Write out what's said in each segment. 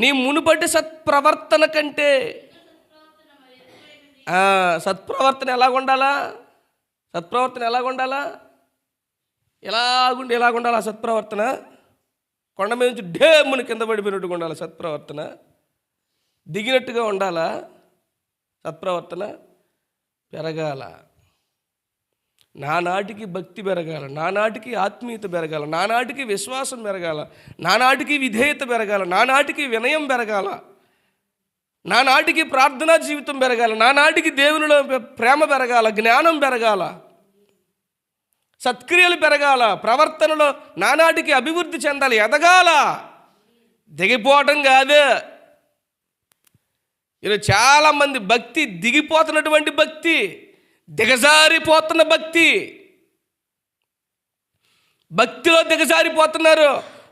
నీ మునుపటి సత్ప్రవర్తన కంటే. సత్ప్రవర్తన ఎలాగుండాలా? సత్ప్రవర్తన ఎలాగుండాలా? ఎలాగుండాలా సత్ప్రవర్తన? కొండ మీద నుంచి డేముని కింద పడిపోయినట్టుగా ఉండాలి సత్ప్రవర్తన. దిగినట్టుగా ఉండాలా సత్ప్రవర్తన? పెరగాల. నానాటికి భక్తి పెరగాల, నానాటికి ఆత్మీయత పెరగాల, నానాటికి విశ్వాసం పెరగాల, నానాటికి విధేయత పెరగాల, నానాటికి వినయం పెరగాల, నానాటికి ప్రార్థనా జీవితం పెరగాల, నానాటికి దేవునిలో ప్రేమ పెరగాల, జ్ఞానం పెరగాల, సత్క్రియలు పెరగాల, ప్రవర్తనలో నానాటికి అభివృద్ధి చెందాలి, ఎదగాల. దిగిపోవటం కాదు. ఈరోజు చాలామంది భక్తి దిగిపోతున్నటువంటి భక్తి, దిగజారిపోతున్న భక్తి, భక్తిలో దిగజారిపోతున్నారు.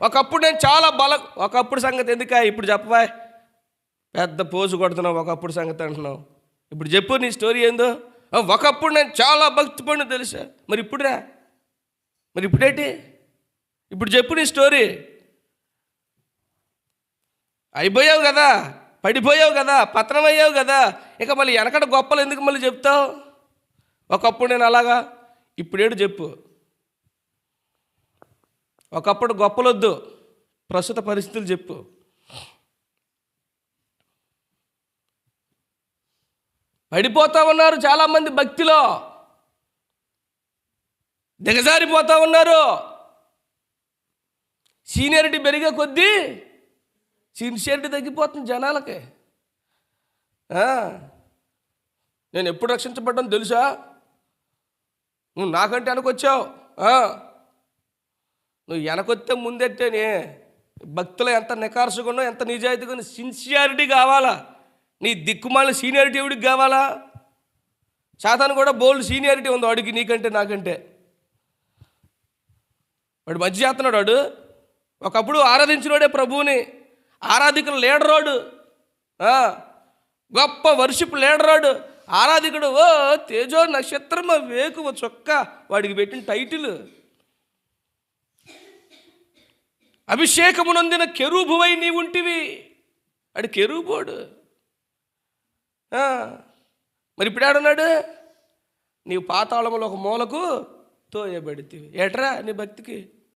ఒకప్పుడు నేను చాలా ఒకప్పుడు సంగతి ఎందుక ఇప్పుడు చెప్పవా? పెద్ద పోజు కొడుతున్నావు, ఒకప్పుడు సంగతి అంటున్నావు. ఇప్పుడు చెప్పు నీ స్టోరీ ఏందో. ఒకప్పుడు నేను చాలా భక్తి పడిన తెలుసా, మరి ఇప్పుడురా, మరి ఇప్పుడేంటి? ఇప్పుడు చెప్పు నీ స్టోరీ. అయిపోయావు కదా, పడిపోయావు కదా, పతనమయ్యావు కదా, ఇక మళ్ళీ వెనకడ గొప్పలు ఎందుకు మళ్ళీ చెప్తావు? ఒకప్పుడు నేను అలాగా, ఇప్పుడేడు చెప్పు. ఒకప్పుడు గొప్పలొద్దు, ప్రస్తుత పరిస్థితులు చెప్పు. పడిపోతా ఉన్నారు చాలామంది, భక్తిలో దిగజారిపోతా ఉన్నారు. సీనియారిటీ పెరిగే కొద్దీ సిన్సియారిటీ తగ్గిపోతుంది జనాలకి. నేను ఎప్పుడు రక్షించబడ్డాను తెలుసా? నువ్వు నాకంటే వెనకొచ్చావు. నువ్వు వెనకొస్తే ముందెట్టేనే. భక్తులు ఎంత నికార్సుగా ఉన్నావు, ఎంత నిజాయితీగా ఉన్నావు, సిన్సియారిటీ కావాలా. నీ దిక్కుమాలిన సీనియారిటీ ఎవడికి కావాలా? సాతాను కూడా బోల్డ్ సీనియారిటీ ఉంది వాడికి, నీకంటే నాకంటే. వాడు మంచి చేస్తున్నాడు. వాడు ఒకప్పుడు ఆరాధించినోడే ప్రభువుని, ఆరాధికులు లీడరోడు, గొప్ప వర్షిప్ లీడరోడు, ఆరాధికుడు. ఓ తేజో నక్షత్రమ వేకువ చొక్క, వాడికి పెట్టిన టైటిల్. అభిషేకమునందిన కెరూబువై నీ ఉంటివి. వాడు కెరూబోడు. మరి ఇప్పుడు ఆడున్నాడు? నీవు పాతాళములో ఒక మూలకు తోయబడితివి. ఏట్రా నీ భక్తికి?